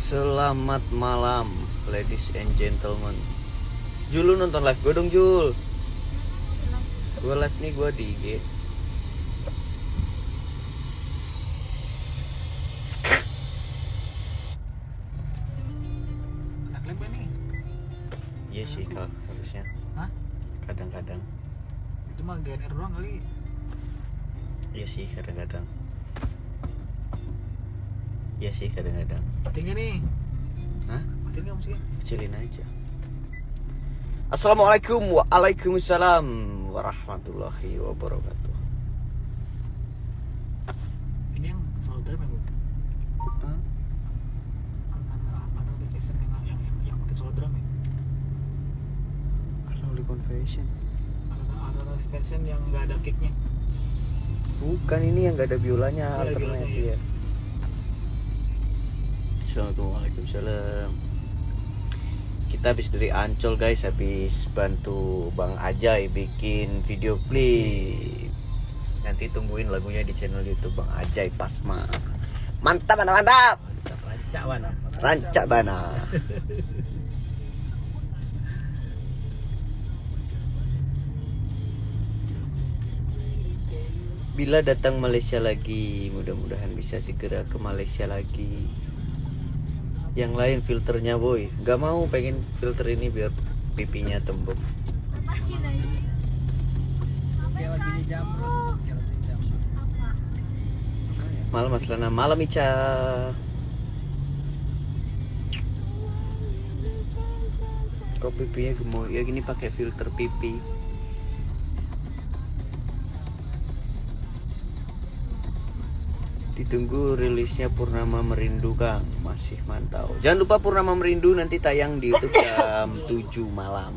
Selamat malam, ladies and gentlemen. Jul, lu nonton live gue dong, Jul. Gue live nih, gue di IG. Kena klaim gak nih? Iya sih, kalau harusnya. Hah? Kadang-kadang. Itu mah GNR doang kali. Iya sih, kadang-kadang. Iya sih, kadang-kadang. Mati gak nih? Hah? Mati gak musiknya? Kecilin aja. Assalamualaikum waalaikumsalam warahmatullahi wabarakatuh. Ini yang solo drum ya, Bu? Hah? Ada division yang pakai solo drum ya? Holy confession. Ada version yang nggak ada kicknya. Bukan, ini yang gak ada biolanya, Ada alternate biolanya, ya. iya. Assalamualaikum, waalaikumsalam. Kita habis dari Ancol guys, habis bantu Bang Ajay bikin video klip. Nanti tungguin lagunya di channel YouTube Bang Ajay Pasma. Mantap, mantap, mantap. Rancak mana? Rancak bana. Bila datang Malaysia lagi, mudah-mudahan bisa segera ke Malaysia lagi. Yang lain filternya boy, gak mau, pengen filter ini biar pipinya tembem. Malam Mas Lana, malam Ica. Kok pipinya gemoy? Ya gini pakai filter pipi. Ditunggu rilisnya Purnama Merindu Kang, masih mantau. Jangan lupa Purnama Merindu nanti tayang di YouTube jam 7 malam.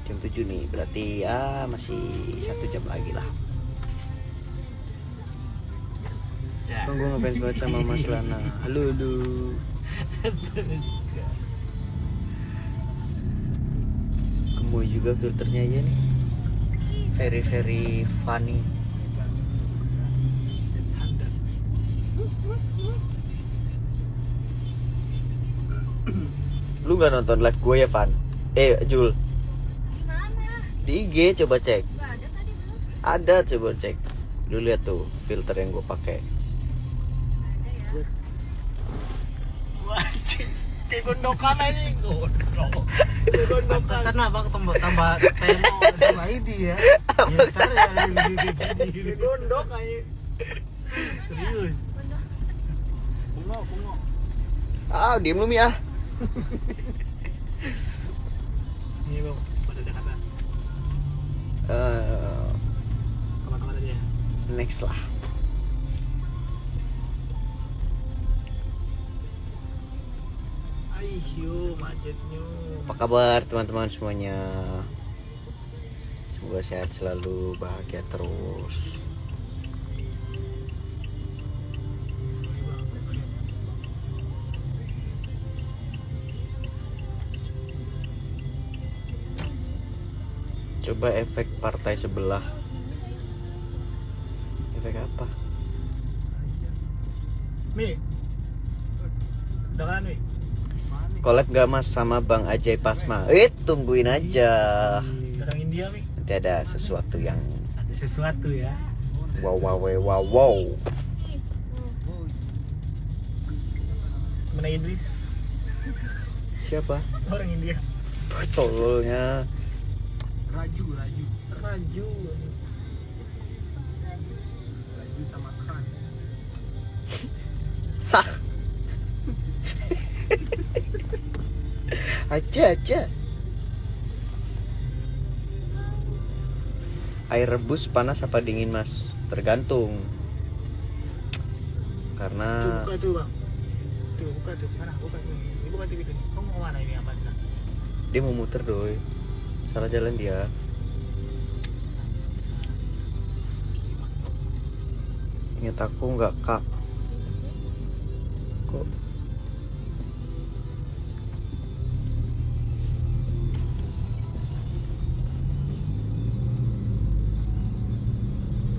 Jam 7 nih, berarti ya masih 1 jam lagi lah. Bang, gue ngefans banget sama Mas Lana. Halo, halo. Gemoy juga filternya aja nih. Very very funny. Lu gak nonton live gue ya, Van? Jul. Mana? Di IG coba cek. Gak ada tadi belum? Ada, coba cek. Lu lihat tuh filter yang gue pakai. Ada ya. Wajib. Kayak gondokan aja, gondok. Pantesan abang tambah temo sama ID ya. Ya ntar ya gini. Gondok aja. Serius. Bungo. Ah, diem lu ya. Ini bang, pada Jakarta. Kemana-kemana dia? Next lah. Ayo, macetnya. Apa kabar teman-teman semuanya? Semoga sehat selalu, bahagia terus. Coba efek partai sebelah. Efek apa? Mi. Udah kan, Mi? Collab gak Mas sama Bang Ajay Pasma? Tungguin aja. Orang India, Mi. Nanti ada sesuatu yang Ada sesuatu ya. wow. Mana Idris? Siapa? Orang India. Tololnya. Raju sama Khan. Sah. aja. Air rebus panas apa dingin Mas? Tergantung. Karena Tuh buka tuh bang. Tuh buka tuh. Mana? Buka tuh. Ini bukan TV tuh. Kamu mau mana ini apa? dia mau muter doi. Salah jalan dia. Ingat aku nggak kak? Kok?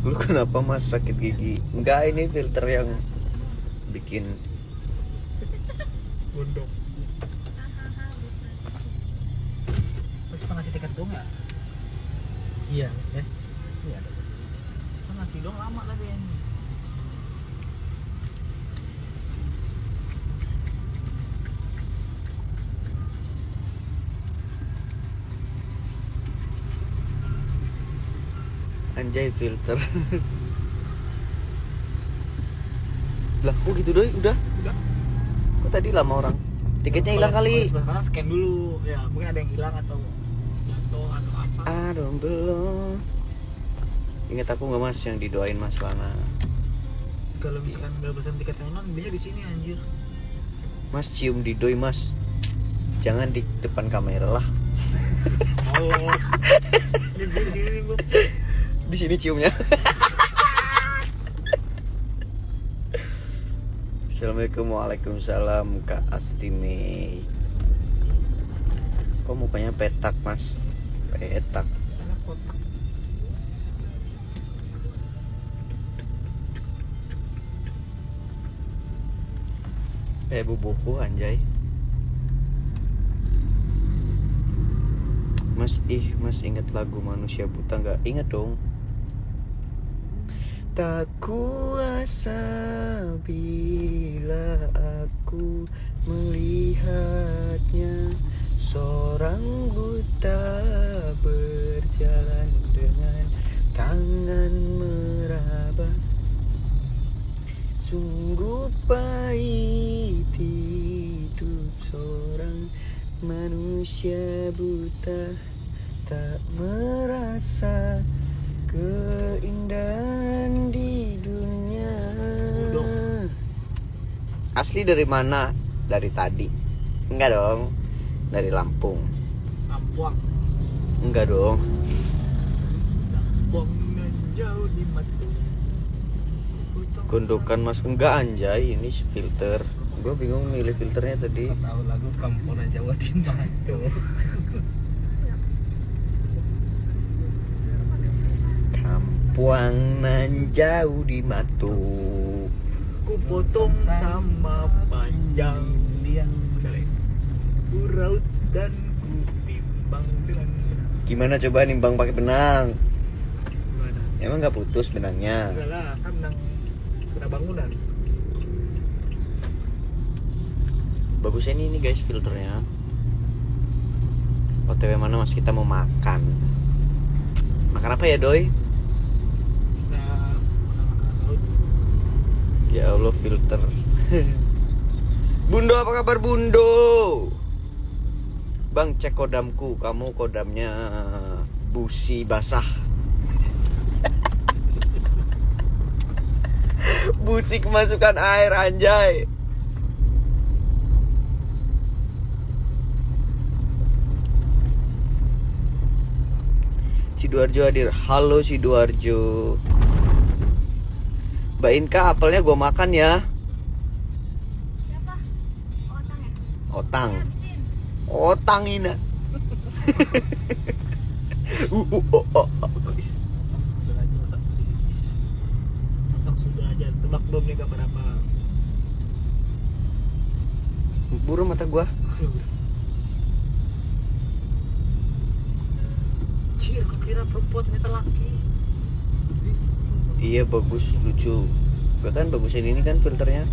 Lu kenapa Mas sakit gigi? Enggak, ini filter yang bikin Gondok. Terus cuma ngasih tiket dong ya? Iya, ya. Iya. Kan ngasih dong lama lah Ben. Anjay filter. Lah kok gitu doi udah? Udah. Kok tadi lama orang? Tiketnya hilang kali. Sekarang scan dulu. Ya, mungkin ada yang hilang atau jatuh atau apa. Aduh belum. Ingat aku nggak mas yang didoain Mas Lana. Kalau misalkan udah pesan tiket online, bisa di sini anjir. Mas cium di doi mas. Jangan di depan kamera lah. Oh. Ini gue di sini nih, Bang. Di sini ciumnya. Assalamualaikum, waalaikumsalam Kak Astime. Kok mukanya petak mas? Petak. Karena kotak. Bubuku anjay. Mas ingat lagu Manusia Buta nggak? Ingat dong. Tak kuasa bila aku melihatnya, seorang buta berjalan dengan tangan meraba. Sungguh pahit hidup seorang manusia buta, tak merasa keindahan di dunia. Asli dari mana? Dari tadi? Enggak dong. Dari Lampung. Lampung. Enggak dong. Lampung nan jauh di mata. Gundukan mas, enggak anjay, ini filter. Gue bingung milih filternya tadi. Tahu lagu Kampungan Jawa di mana? Kampuang nan jauh di Matu. Ku potong sama panjang liang ku raut dan ku timbang dengan. Gimana coba nimbang pakai benang? Gimana? Emang nggak putus benangnya? Enggak lah, kan benang kena bangunan. Bagusnya ini guys filternya. OTW mana mas, kita mau makan. Makan apa ya doi? Kita makan laut. Ya Allah filter. Bundo, apa kabar Bundo? Bang cek kodamku, kamu kodamnya busi basah. Busi kemasukan air anjay. Sidoarjo hadir. Halo Sidoarjo. Mbak Inka, apelnya gua makan ya. Siapa? Otang ya? Otang. Habisin. Otang Ina. Sudah aja, tebak belum nih gambar apa? Burung mata gua. Cir, kok kira perempuan ternyata laki. Iya bagus, lucu. Bahkan bagusin ini kan filternya.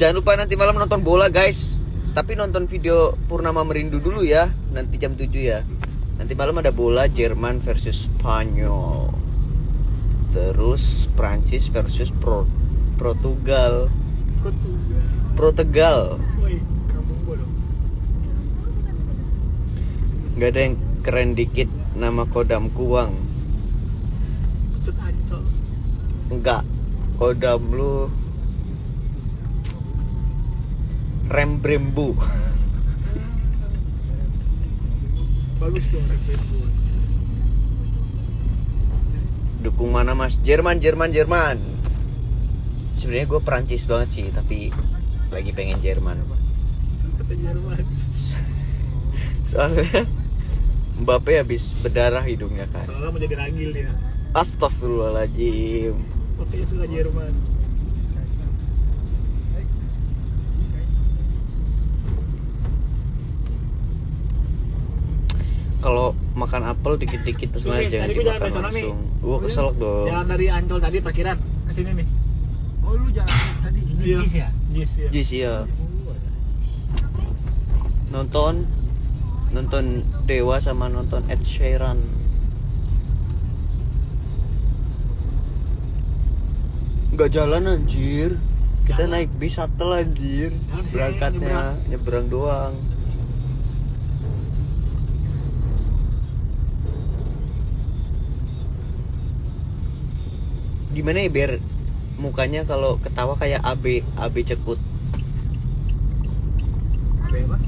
Jangan lupa nanti malam nonton bola guys. Tapi nonton video Purnama Merindu dulu ya. Nanti jam 7 ya. Nanti malam ada bola Jerman versus Spanyol. Terus Prancis versus Portugal. Portugal. Woi, kamu gua dong. Gak ada yang keren dikit nama kodam kuang. Set ancol. Enggak. Kodam lu Rembrembu. Bagus dong Rembrembu. Dukung mana mas? Jerman. Sebenarnya gue Perancis banget sih, tapi lagi pengen Jerman. Kata Jerman. Soalnya Mbappe habis berdarah hidungnya kan. Soalnya mau jadi ragil dia. Astagfirullahaladzim. Makanya suka Jerman. kalau makan apel dikit-dikit pesennya jangan tadi gua jalan dimakan dari sana nih. langsung. Gua kesel dong. Jalan dari Ancol tadi parkiran ke sini nih. Oh lu jalan tadi ini Iya. Jis ya? Jis ya. Jis ya. Nonton Dewa sama nonton Ed Sheeran. Nggak jalan anjir. Kita Jalan. naik bis shuttle anjir. Jalan sih, Berangkatnya nyebrang doang. Gimana ya biar mukanya kalau ketawa kayak AB cekut. Apa ya, Pak?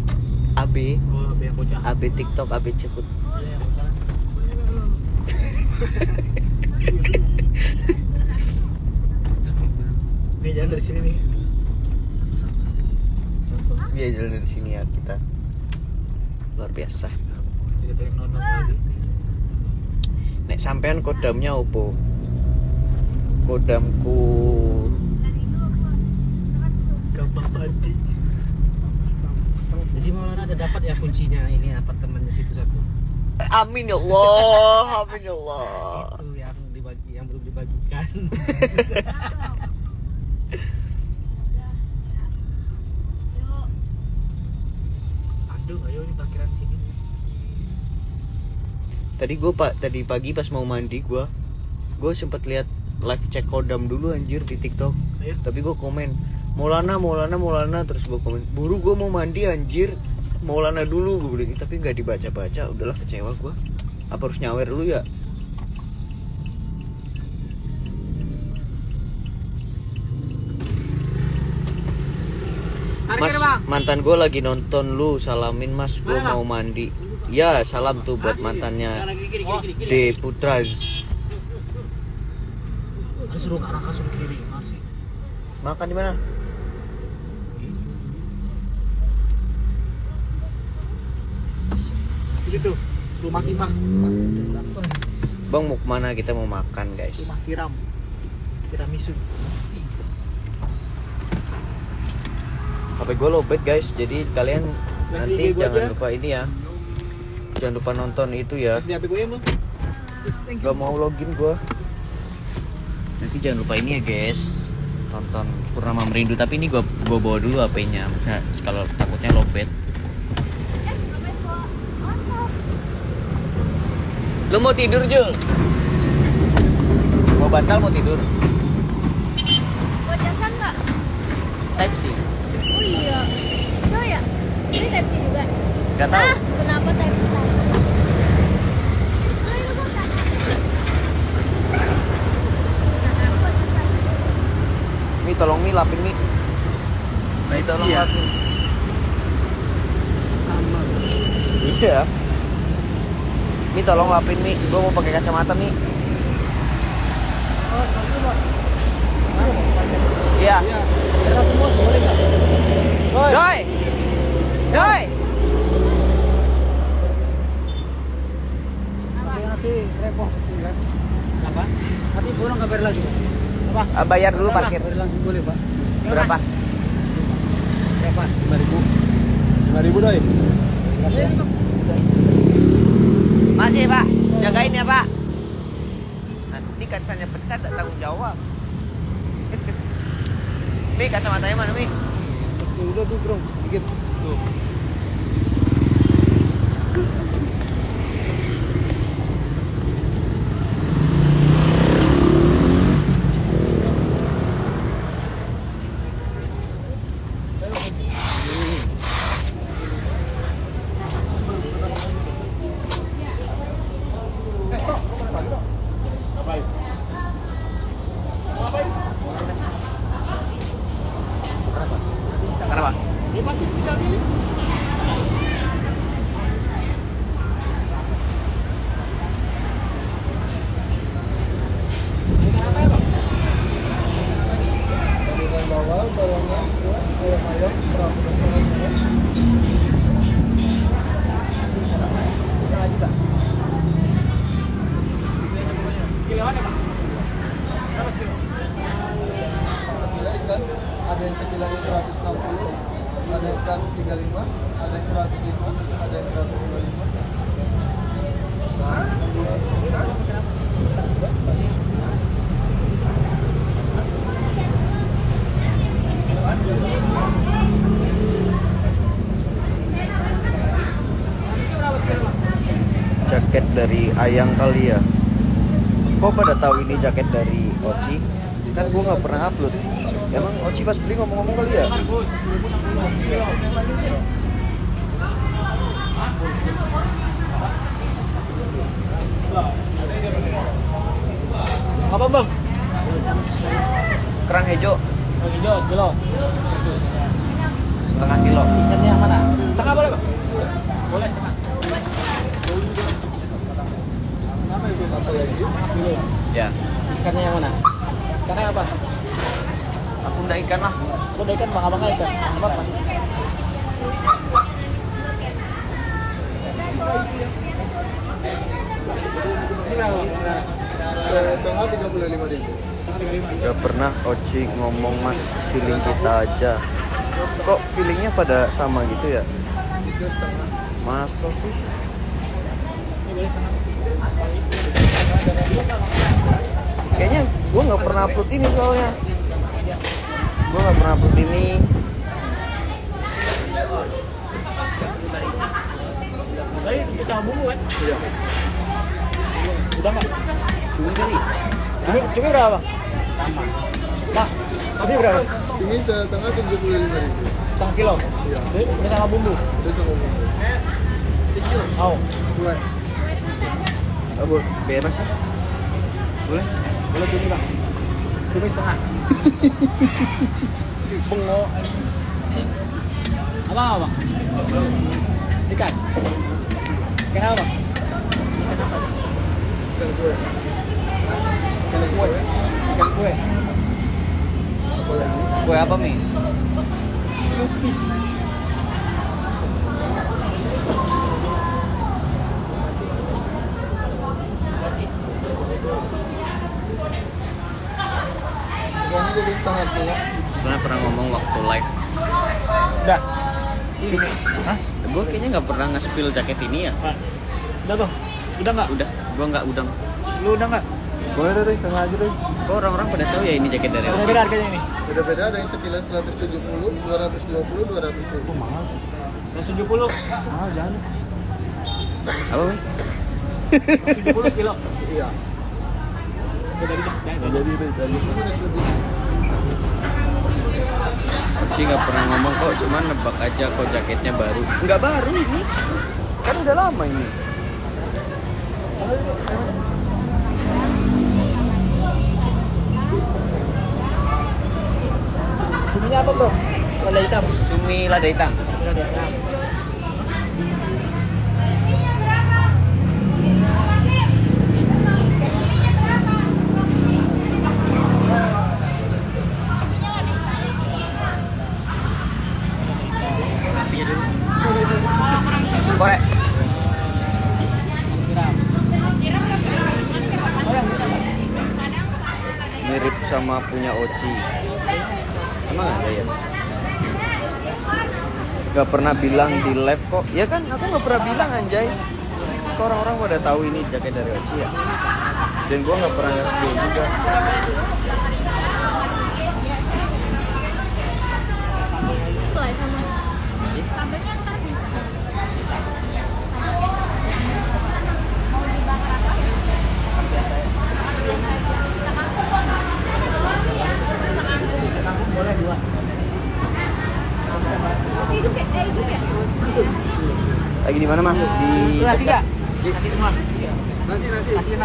AB Oh, apa yang bocah? AB TikTok AB cekut. Iya, yang bocah. Nih jalan dari sini nih. Iya jalan dari sini ya kita. Luar biasa. Jadi pengen nonton lagi. Nek sampean kodamnya opo? Kodamku Gampang mandi. Jadi Maulana ada dapat ya kuncinya ini apartemennya situ satu. amin ya Allah, amin ya Allah. Itu yang dibagi, yang belum dibagikan. Aduh, ayo ini parkiran sini. Tadi pagi pas mau mandi gue sempet lihat live cek kodam dulu anjir di TikTok. Ayo. Tapi gue komen Maulana terus gue komen buru gue mau mandi anjir Maulana dulu gue bilang tapi nggak dibaca udahlah kecewa gue apa harus nyawer dulu ya. Mas, mantan gue lagi nonton lu, salamin mas, gue mau mandi. Ya, salam tuh buat mantannya De Putraz. Ada suruh ke arah kasur kiri, masih. Makan di mana? Itu tuh, rumah timah. Bang mau kemana kita mau makan guys? Rumah tiram. Tiramisu. HP gue lowbat guys, jadi kalian nanti IG gua jangan aja. lupa ini ya. Jangan lupa nonton itu ya. Di HP gue ya, Bang. Gak mau login gue. Nanti jangan lupa ini ya guys. Tonton Purnama Merindu, tapi ini gue bawa dulu HP-nya. Misalnya kalau takutnya lowbat. Lu mau tidur Jul? Mau bantal mau tidur? Buat jasa nggak? Taxi? Oh iya. Oh ya. Ini taksi juga. Gak tahu. Ah, kenapa taksi? Ayo, Bang, sana. Mi tolong Mi lapin Mi. Mi tolong ya? lapin. Iya. Mi tolong lapin Mi. Gua mau pakai kacamata Mi. Iya. Doi. Doi. Nanti repot kan. Apa? Nanti pulang kabar lagi. Apa? Bayar dulu parkir. Bayar langsung boleh, Pak. Berapa? Berapa? 5.000. 5.000 doi. Kasih ya. Masih Pak. Jagain ya Pak. Nanti kacanya pecah tak tanggung jawab. Mi kacamatanya mana Mi? Udah tuh, Bro. Dikit. Tuh. Kenapa? Ini masih tinggal ini. Bawang, bawangnya, ayam, ada yang sekilanya 160, ada yang 135, ada yang 105, ada yang 125. Jaket dari Ayang kali ya. Kok pada tahu ini jaket dari Oci? Kan gue nggak pernah upload. Emang Oci pas beli ngomong-ngomong kali ya? Apa bang? Kerang hijau Hijau sekilo. setengah kilo. Ikannya yang mana? Setengah boleh bang? Boleh setengah. Satu lagi. Ya. Ikannya yang mana? Ikannya apa? Aku udah ikan lah. Udah ikan bang, abang ikan. Apa apa? Setengah 35.000. Gak pernah Oci ngomong mas, feeling kita aja. Kok feelingnya pada sama gitu ya? Itu setengah. Masa sih? Kayaknya gue nggak pernah upload ini soalnya. Gue nggak pernah upload ini. Tadi kita bumbu kan? Iya. Udah nggak? Cumi kali. Cumi berapa? Nah, cumi berapa? Ini setengah 75.000. Setengah kilo. Iya. Ini sama bumbu. Itu sama bumbu. Mau? Dua. Abu, beres. Boleh? Boleh cumi bang. Cumi setengah. Bengok. Abang apa bang? Ikan. Ikan apa bang? Ikan kue. Ikan kue. Ikan kue. Apa lagi? Kue apa Mi? Lupis. Ikannya jadi setengah kilo. Sebenarnya pernah ngomong waktu live. Udah. Hah? Gue kayaknya nggak pernah nge-spill jaket ini ya. Pak. Udah bang. Udah nggak? Udah, gue nggak udang. Lu udah nggak? Boleh deh, setengah aja deh. Kok orang-orang pada tahu ya ini jaket dari Oci? Beda harganya ini. Beda-beda, ada yang sekilas 170, 220, 200 ribu. Mahal. 170. Mahal jangan. Apa Mi? 170 sekilo. Iya. Udah jadi dah. Jadi deh, jadi. Oci nggak pernah ngomong kok, cuman nebak aja kok jaketnya baru. Nggak baru ini, kan udah lama ini. Cuminya apa bro? Lada hitam. Cumi lada hitam. Lada hitam. Korek. Mirip sama punya Oci. Emang ada ya? Gak pernah bilang di live kok. Ya kan aku gak pernah bilang anjay. Kok orang-orang pada tahu ini jaket dari Oci ya? Dan gua gak pernah nge-spill juga. Sesuai sama Sih? sambelnya ntar bisa. Boleh dua. Hidup ya? Hidup ya? Lagi di mana Mas? Di Nasi nggak? Jis. Nasi semua. Nasi. Nasi 6.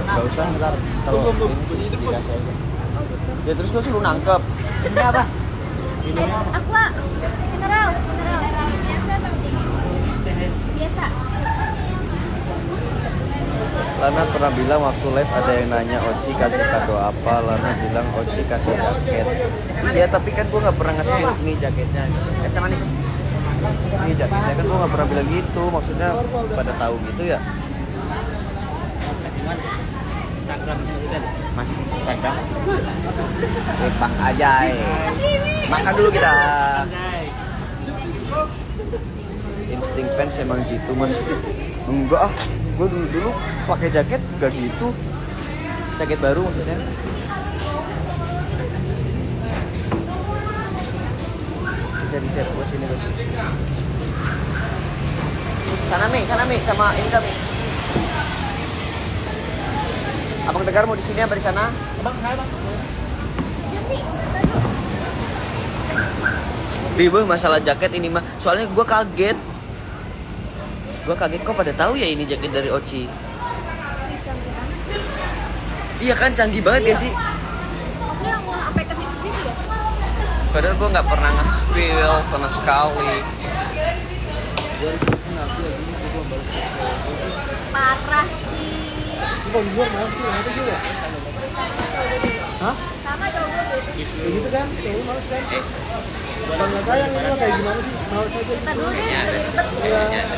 Gak usah ntar kalau ini dikasih aja. Ya terus gua suruh nangkep. Ini apa? Aqua. Mineral. Biasa atau biasa? Lana pernah bilang waktu live ada yang nanya Oci kasih kado apa. Lana bilang Oci kasih jaket. Iya tapi kan gua nggak pernah ngasih nih jaketnya. Es teh manis. Ini jaketnya kan gua nggak pernah bilang gitu. Maksudnya pada tahu gitu ya. Instagram juga. Mas Instagram. Bang Ajay. Makan dulu kita. Insting fans emang gitu Mas. Enggak ah, gue dulu pakai jaket gak gitu. Jaket baru maksudnya. Bisa di share gue sini. Sana Mi sama Indah Mi. Abang Tegar mau di sini apa di sana? Bang, hai bang. Ribet masalah jaket ini mah. Soalnya gue kaget. Kok pada tahu ya ini jaket dari Ochi. Iya kan canggih banget ya sih. Maksudnya mau sampai ke situ-situ ya? Padahal gue nggak pernah nge-spill sama sekali. Parah sih. Kok jual mahal sih? Itu juga. Hah? Sama cowok gue. Kayak gitu kan? Cowok males kan? Bang nggak sayang itu mah kayak gimana sih? Males aja. Kita dulu deh. Kayaknya ada. Ribet. Kayaknya ada.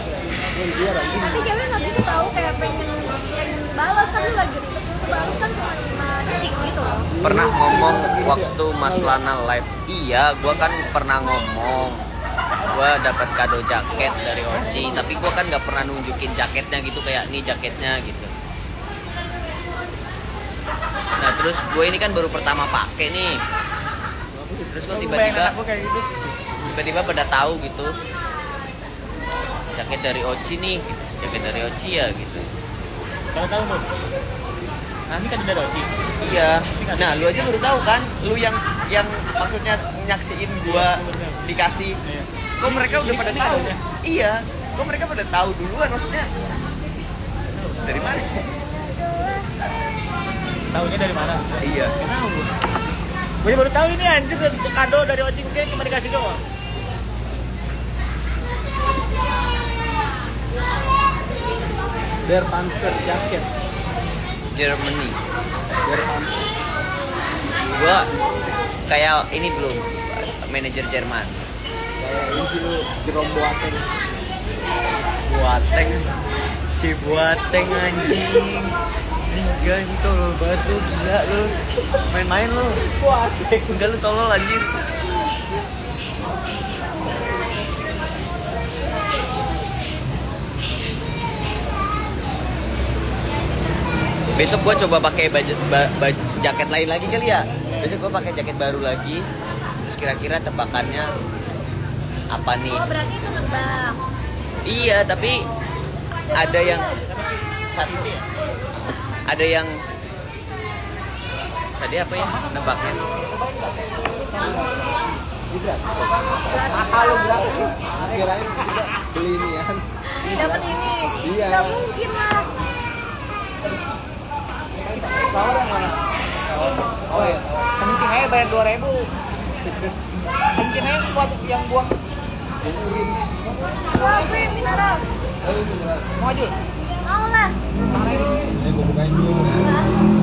Jual anjing. Tapi cewek nggak gitu tahu kayak pengen balas kan lu lagi ribet lu balas kan cuma 5 detik gitu loh. Pernah ngomong waktu Mas Lana live. Iya, gue kan pernah ngomong. Gue dapat kado jaket dari Ochi, tapi gue kan nggak pernah nunjukin jaketnya gitu kayak nih jaketnya gitu. Nah terus gue ini kan baru pertama pakai nih. Terus kok tiba-tiba pada tahu gitu. Jaket dari Ochi nih, gitu. Jaket dari Ochi ya gitu. Tahu lu. Nah, ini kan udah Ochi. Iya. Nah, lu aja baru tahu kan? Lu yang maksudnya nyaksiin gua dikasih. Iya. Kok mereka udah pada Ini tahu? kadonya? Iya. Kok mereka pada tahu duluan maksudnya? Dari mana? Tahunya dari mana? Iya. Nggak tahu. Gue baru tahu ini anjir kado dari Ochi, mungkin cuma dikasih doang. Der Panzer jaket. Germany. Der Panzer. Gua kayak ini belum manajer Jerman. Kayak ini sih lu Jerome Boateng. Boateng. Boateng anjing. Liga ini tolol banget lu, gila lu. Main-main lu. Boateng. Enggak lu tolol anjir. Besok gua coba pakai jaket lain lagi kali ya. Besok gua pakai jaket baru lagi. Terus kira-kira tebakannya apa nih? Oh berarti itu nebak. Iya, tapi ada yang tadi apa ya nebaknya? Mahal lu gratis. Kirain juga beli ini ya. Dapat ini. Iya. Nggak mungkin lah. Tawar yang mana? Oh iya. Kencing aja bayar 2.000. Kencing aja buat yang buang. Wah, gue mineral. Mau aja. Mau lah. Gua bukain dulu.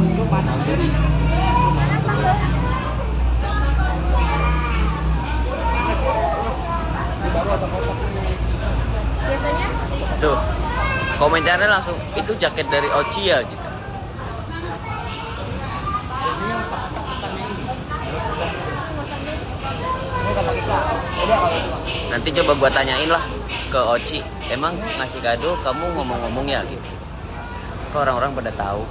Itu panas aja. Enak loh. Baru atau kotak ini? Biasanya Tuh. Komentarnya langsung itu jaket dari Ochi ya gitu. Nanti coba gua tanyain lah ke Ochi, emang ngasih kado kamu ngomong-ngomong ya gitu. Kok orang-orang pada tahu?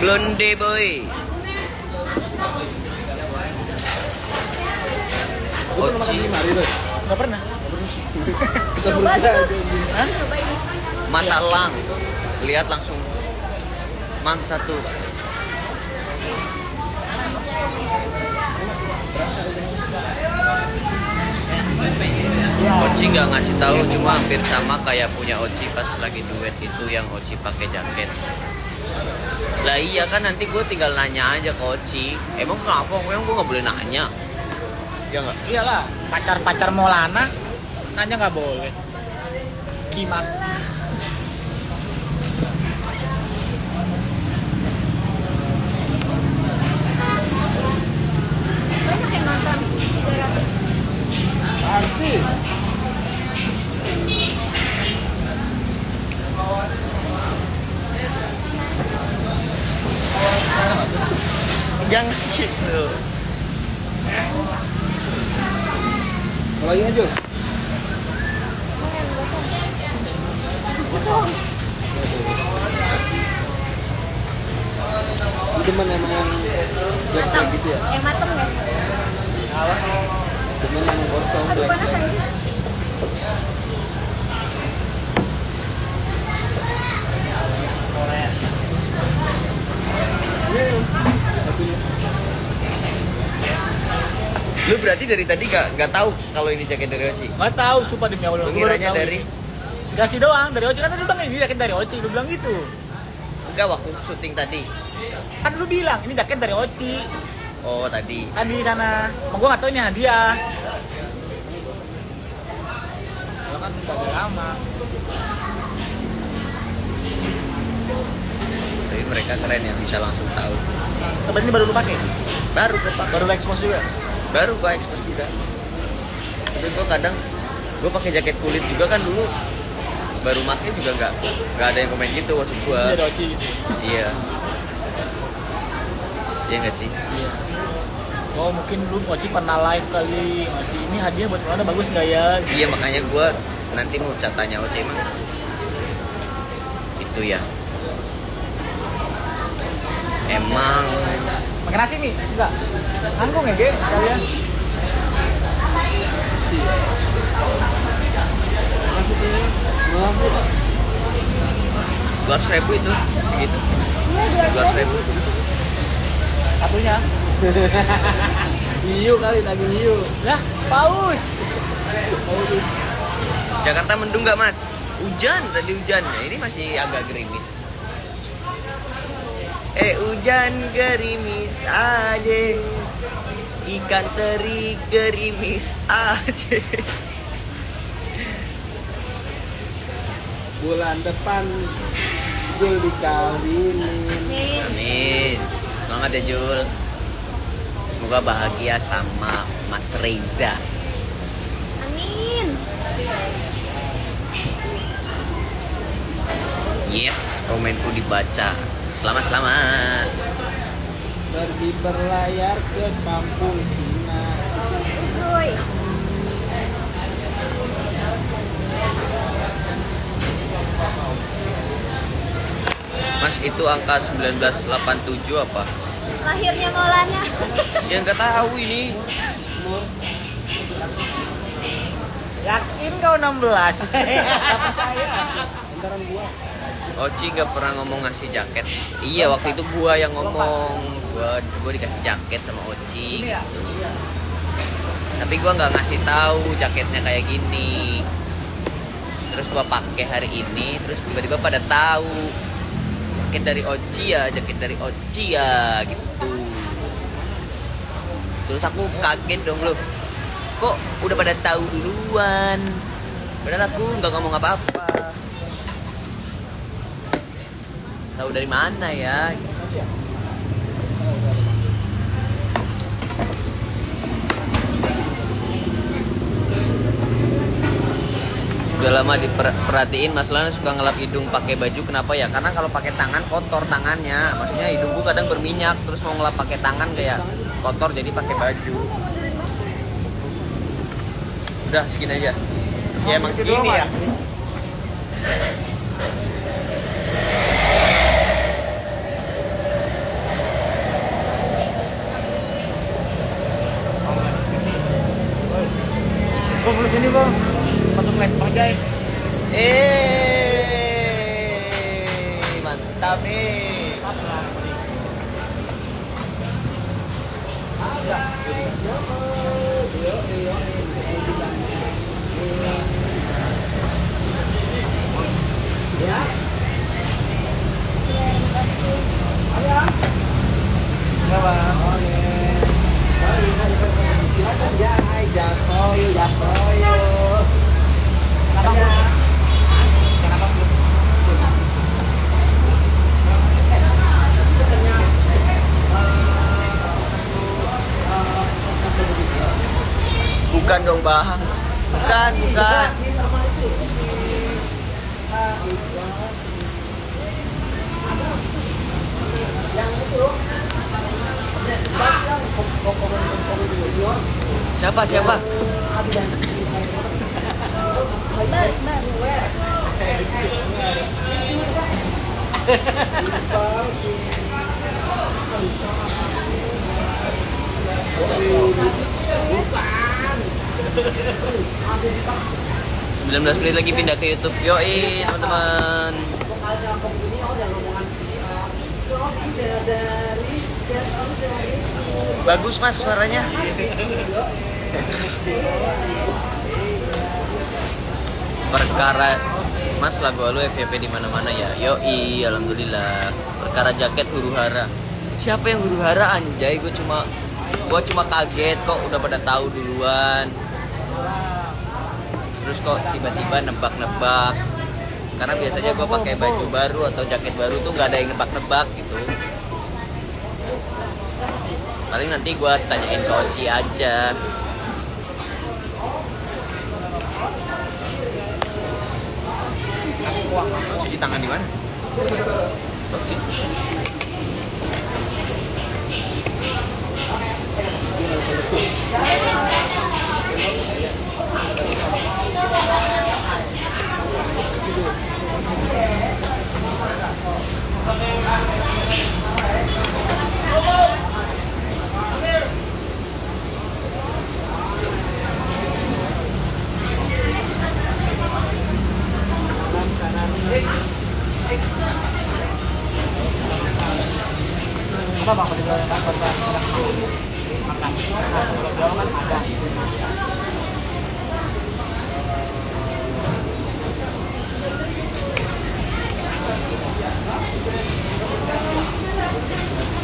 Blonde boy. Ochi Nggak pernah. coba gitu. Coba ini. mata lang. Lihat langsung. Mang satu. Ochi nggak ngasih tahu, cuma hampir sama kayak punya Ochi pas lagi duet itu yang Ochi pakai jaket. Lah iya kan nanti gue tinggal nanya aja ke Ochi. Emang kenapa? Emang gue nggak boleh nanya? Ya nggak? Iyalah, pacar-pacar Maulana nanya nggak boleh. Gimana? jangan gitu. Kalau ini aja. Itu demen emang yang black kayak gitu ya? Yang mateng ya? Demen yang kosong Aduh black. panas aja. Lu berarti dari tadi gak tahu kalau ini jaket dari Oci? Nggak tahu, sumpah demi Allah. Lu Gua baru kiranya tahu dari ini. Dikasih doang dari Oci, kan tadi lu bilang ini jaket dari Oci, lu bilang gitu. enggak waktu syuting tadi. Kan lu bilang ini jaket dari Oci. Oh, tadi. Tadi di sana. Mau gua nggak tahu ini hadiah. Kalau kan udah lama. Tapi mereka keren ya, bisa langsung tahu. Sebenarnya ini baru lu pakai. Baru kepak. Baru lu expose juga. Baru gua expose juga. Tapi gua kadang gua pakai jaket kulit juga kan dulu. Baru pakai juga nggak ada yang komen gitu maksud gua. Ini dari Oci gitu. Iya. Iya nggak sih? Iya. Oh mungkin lu Oci pernah live kali masih ini hadiah buat mana bagus nggak ya? Iya makanya gue nanti mau tanya Oce emang itu ya. Emang Makan nasi nih? Enggak. Nanggung ya, Ge? Kalian? dua ribu itu segitu. 200.000. Satunya. Hiu kali, daging hiu. Lah, paus. Jakarta mendung nggak mas? Hujan tadi hujan. Ya, ini masih agak gerimis. Hujan gerimis aja. Ikan teri gerimis aja. Bulan depan Jul dikawinin. Nih. Amin. Semangat ya Jul. Semoga bahagia sama Mas Reza. Amin. Yes, komenku dibaca. Selamat. Pergi berlayar ke kampung Cina. Roy. Mas itu angka 1987 apa? Lahirnya Maulana. Ya nggak tahu ini. Yakin kau 16? Antaran gua. Oci nggak pernah ngomong ngasih jaket. Iya waktu itu gua yang ngomong. Gua dikasih jaket sama Oci. Ini ya? Gitu. Tapi gua nggak ngasih tahu jaketnya kayak gini. Terus gua pakai hari ini. Terus tiba-tiba pada tahu. Jaket dari Oci ya gitu. Terus aku kaget dong loh. Kok udah pada tahu duluan? Padahal aku nggak ngomong apa-apa. Tahu dari mana ya? Sudah lama diperhatiin Mas Lana suka ngelap hidung pakai baju, kenapa ya? Karena kalau pakai tangan kotor tangannya. Maksudnya hidungku kadang berminyak, terus mau ngelap pakai tangan kayak kotor, jadi pakai baju. Udah segini aja. Ya emang segini ya. Bang, lu sini bang. Masuk live Bang Jai. Mantap nih. Bukan dong, Bang. Bukan. Siapa? Bukan. 19 menit lagi pindah ke YouTube. Yoi teman-teman. Bagus mas suaranya. Perkara mas lagu lu FYP di mana-mana ya. Yoi, alhamdulillah. Perkara jaket huru hara. Siapa yang huru hara anjay? Gua cuma kaget kok udah pada tahu duluan. Terus kok tiba-tiba nebak-nebak. Karena biasanya gue pakai baju baru atau jaket baru tuh nggak ada yang nebak-nebak gitu. Paling nanti gue tanyain ke Oci aja. Cuci tangan di mana? Oke. Apa bang? Kalau di makan. Kalau kan ada.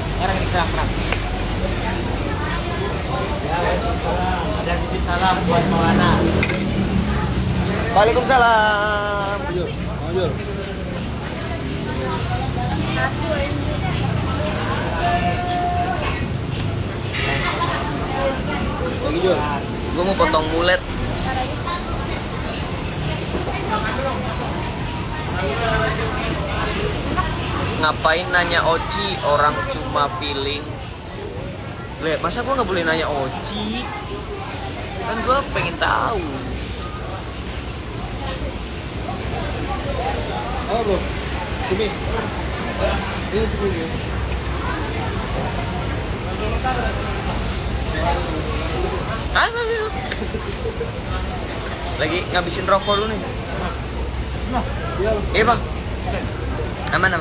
Sekarang ini kerang. Ada titip salam buat Maulana. Waalaikumsalam. Lanjut. Lagi Jul. Gue mau potong mulet. Ngapain nanya Oci, orang cuma feeling. Lihat, masa gue nggak boleh nanya Oci? Kan gue pengen tahu. Oh bro, cumi. Ini cumi ya. Lagi ngabisin rokok dulu nih. Iya bang. Aman.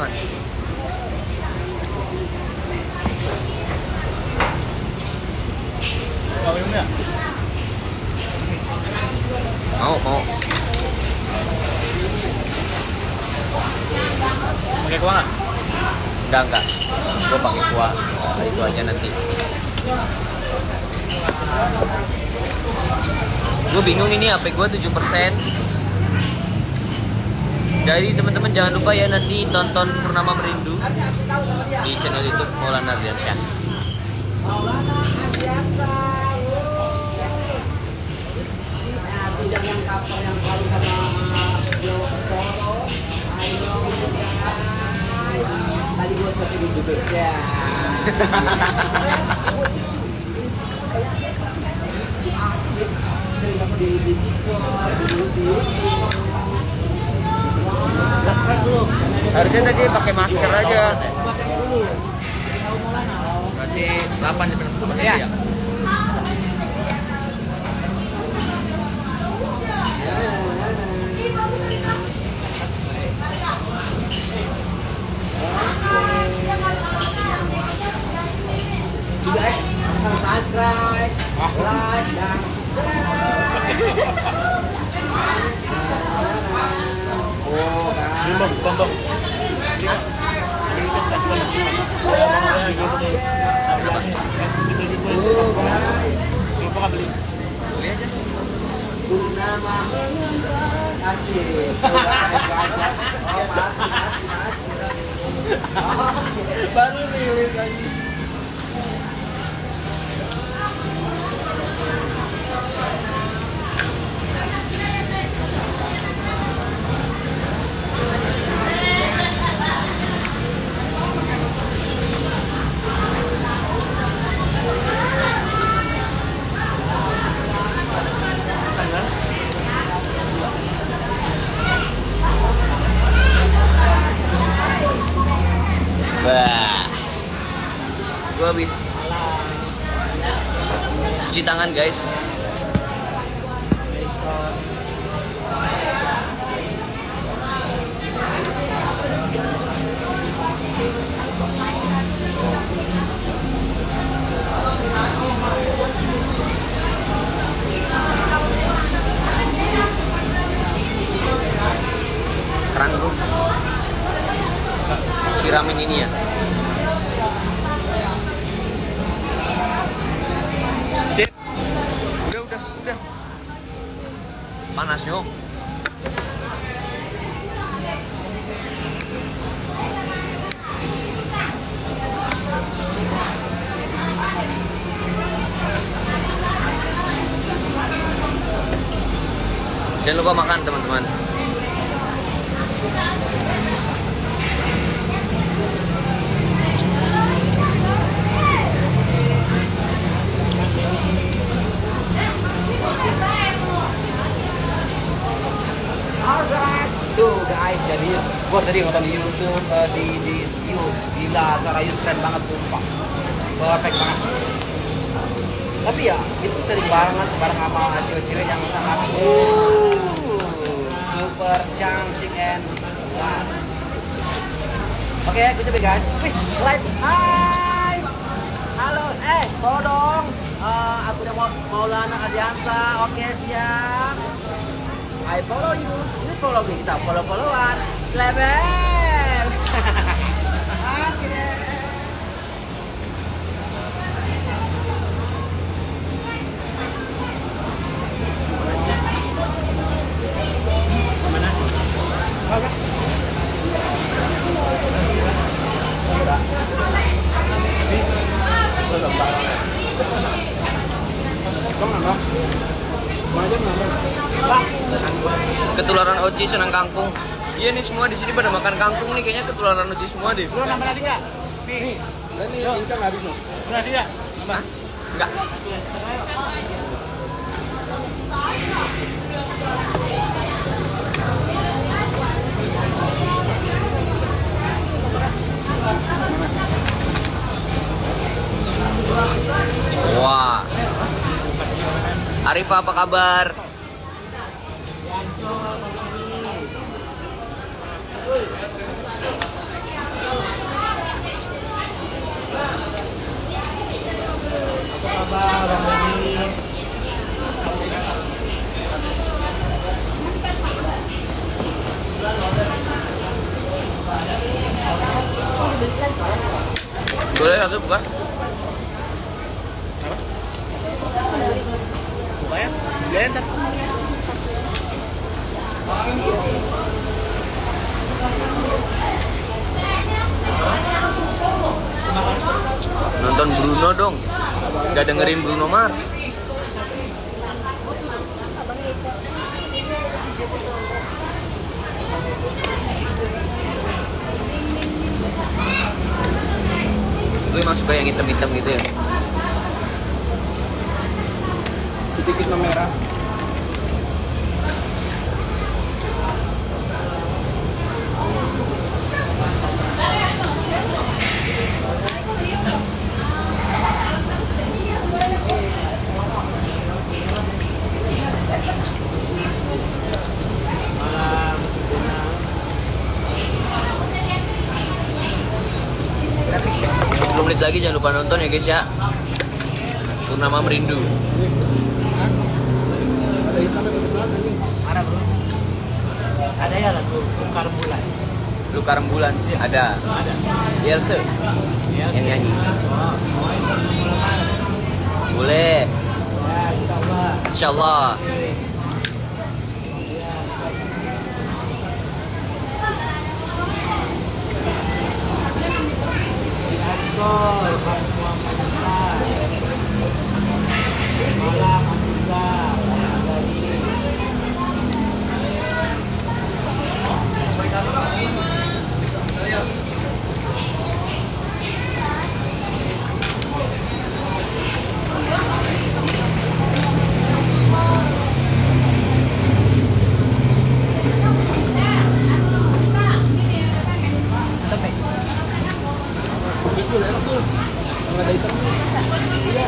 Mau. Pakai kuah nggak? Enggak. Gue pakai kuah. Nah, itu aja nanti. Gue bingung ini HP gue 7%. Jadi teman-teman jangan lupa ya nanti tonton Purnama Merindu di channel YouTube Maulana Ardiansyah. Harusnya tadi pakai masker aja. Berarti 8 jam ya? Subscribe, like, dan Bang. Beli aja. baru rilis lagi. Gue habis cuci tangan guys. Sekarang gue siramin ini ya. Sip. Udah. Panas yo. Jangan lupa makan teman-teman. Tuh guys, jadi gue tadi nonton di YouTube di gila, suara YouTube keren banget sumpah, perfect banget. Tapi ya itu sering bareng sama cewek-cewek yang sangat super cantik and hot. Oke, kita guys. Wih, live. Hai. Halo, tolong dong. Aku udah Maulana Adiansa. Oke, siap. I follow you, you follow me, kita follow-followan, level. Oke. Sama nasi. Ketularan Oci senang kangkung. Iya nih semua di sini pada makan kangkung nih, kayaknya ketularan Oci semua deh. Lu nambah lagi nggak? Nih. Dan ini ikan habis loh. Nasi nggak? Nambah. Enggak. Wah. Arif apa kabar? Boleh satu buka? Buka ya? Biarin ntar. Nonton Bruno dong. Gak dengerin Bruno Mars. Gue masuk ke yang hitam-hitam gitu ya. Sedikit memerah. Menit lagi jangan lupa nonton ya guys ya. Purnama Merindu. Ada Islamnya betul-betul lagi. Mana bro? Ada ya lagu Luka Rembulan. Luka Rembulan ada. Yelse yang nyanyi. Boleh. Ya, Insyaallah. Nggak ada hitam. Iya.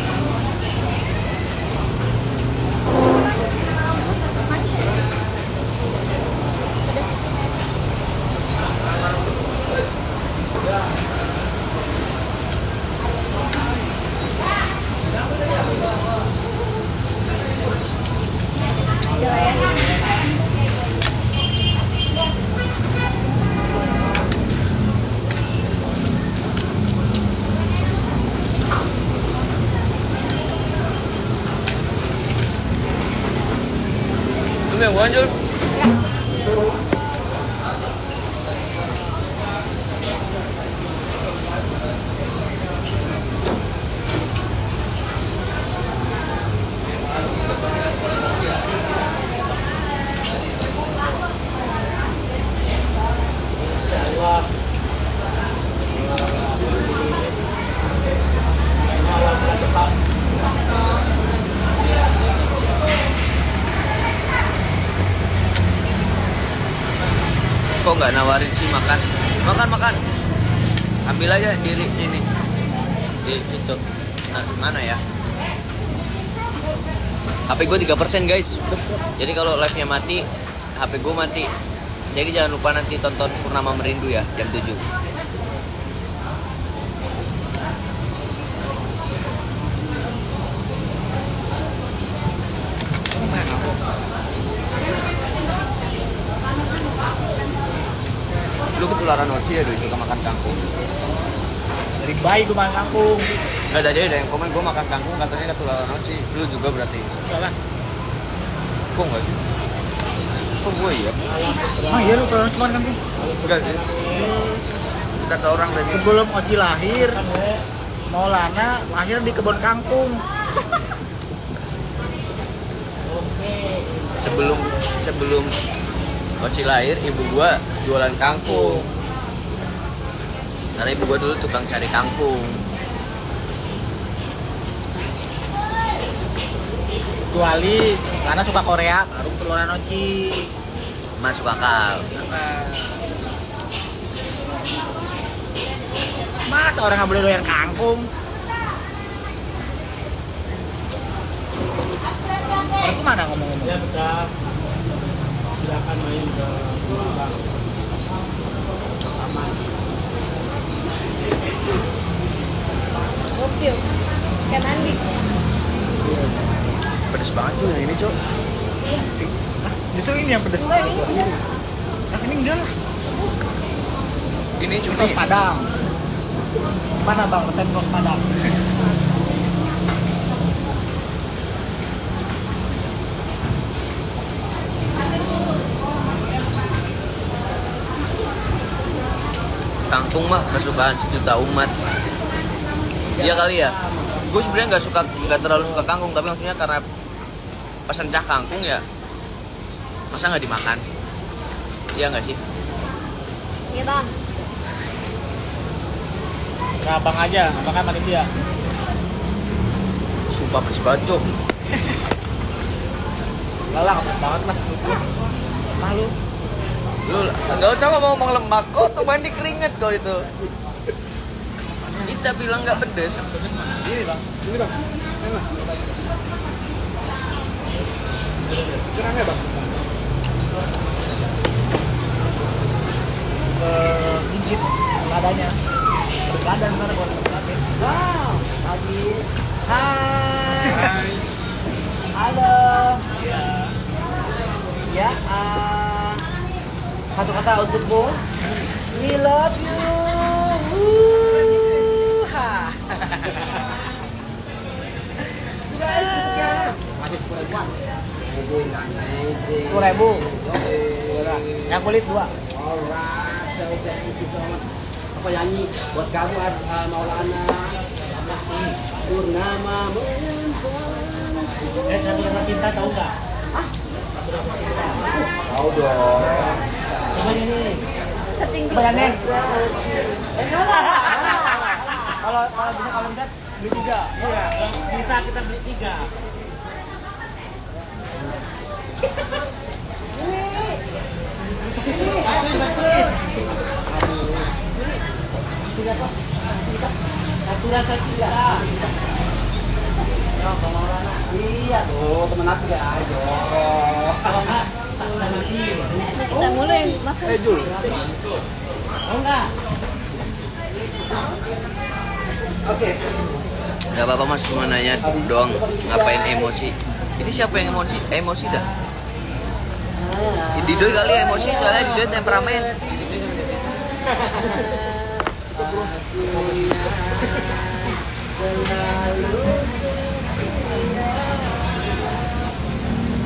Lu yang gua Jul. Kok nggak nawarin sih makan? Makan. Ambil aja diri ini. Di situ. Nah, mana ya? HP gue 3% guys. Jadi kalau live-nya mati, HP gue mati. Jadi jangan lupa nanti tonton Purnama Merindu ya, jam 7. Lu ketularan Oci ya, suka makan kangkung. Dari bayi gue makan kangkung. Nggak ada yang komen gue makan kangkung katanya ketularan Oci. Lu juga berarti. Salah. Kok nggak sih? Kok gue ya? Emang iya lu kalau cuma kangkung? Enggak sih. Kata orang dari Sebelum Oci lahir, Maulana lahir di kebun kangkung. sebelum Oci lahir, ibu gua jualan kangkung. Karena ibu gua dulu tukang cari kangkung. Kecuali karena suka Korea, baru keluaran Oci. Masuk akal. Masa orang nggak boleh doyan kangkung? Orang kemana ngomong-ngomong? Ya sudah. Silakan main ke belakang. Gokil. Kayak mandi. Pedes banget tuh yang ini, Cok. Justru ini yang pedes. Enggak, ini Nah, ini enggak lah. Ini cuma Saus Padang. Mana bang resep saus Padang? kangkung mah kesukaan sejuta umat. Iya kali ya. Gue sebenarnya nggak terlalu suka kangkung, tapi maksudnya karena pesan cah kangkung ya, masa nggak dimakan? Iya nggak sih? Iya bang. Nah, abang aja, abang kan panitia. Sumpah pedes banget, Cok. Lah, pedes banget lah. Malu. Lu nggak usah ngomong lemak kok, tuh mandi keringet kok itu. Bisa bilang nggak pedes. Ini bang, ini bang. Enak. Kerangnya bang. Gigit ladanya. Berlada ntar buat berlada. Wow, pagi. Hai. Halo. Ya. Satu kata untukmu. We love you. Ha. Masih 10.000-an. 10.000. Yang kulit 2. Alright, so thank you so much. Aku nyanyi buat kamu Maulana Purnama Satu kata cinta tahu nggak? Tahu dong. Coba ini. Searching Bayangin. enggak lah. Kalau bisa kalau lihat beli 3. Iya. Bisa kita beli 3. Bantuin. Satu rasa tiga. Iya tuh temen aku ya. Ayo. Kita mulu yang makan. Jul. Oke. Gak apa-apa mas, cuma nanya doang ngapain emosi. Ini siapa yang emosi? Emosi dah. Didoy kali ya emosi, soalnya Didoy temperamen.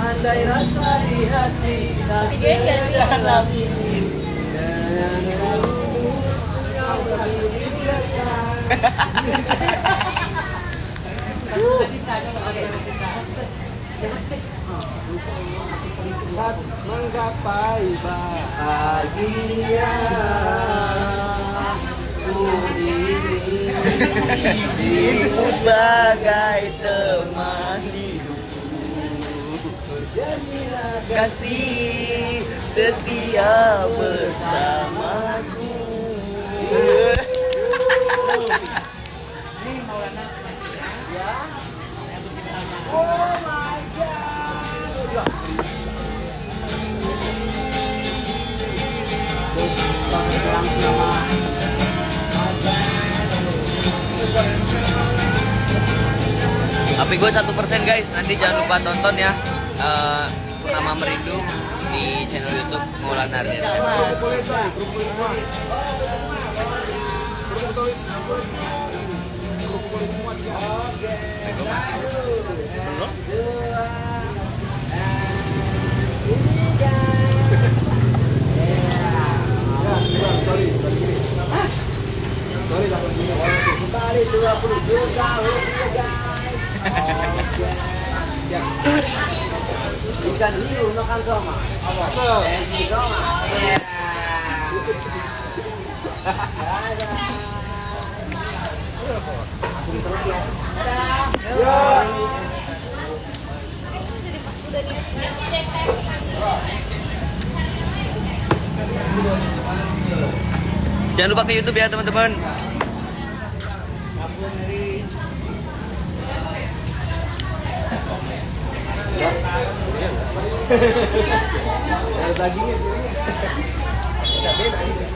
Andai rasa di hati menggapai bahagia Dirimu sebagai teman hidupku, kasih setia bersamaku. Tapi gue 1% guys, nanti jangan lupa tonton ya Nama Merindu di channel YouTube Maulana Ardiansyah. kembali 20 juta rupiah guys. Ikan hiu makan sama. Thank you so much. Jangan lupa ke YouTube ya teman-teman.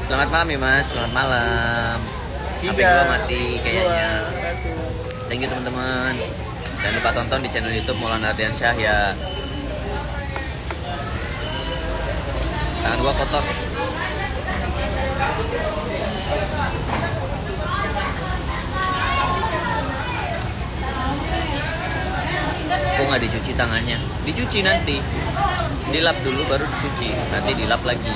Selamat malam ya mas, selamat malam. HP gua mati kayaknya. Thank you teman-teman. Jangan lupa tonton di channel YouTube Maulana Ardiansyah ya. Tangan gua kotor. Kok nggak dicuci tangannya? Dicuci nanti. Dilap dulu baru dicuci. Nanti dilap lagi.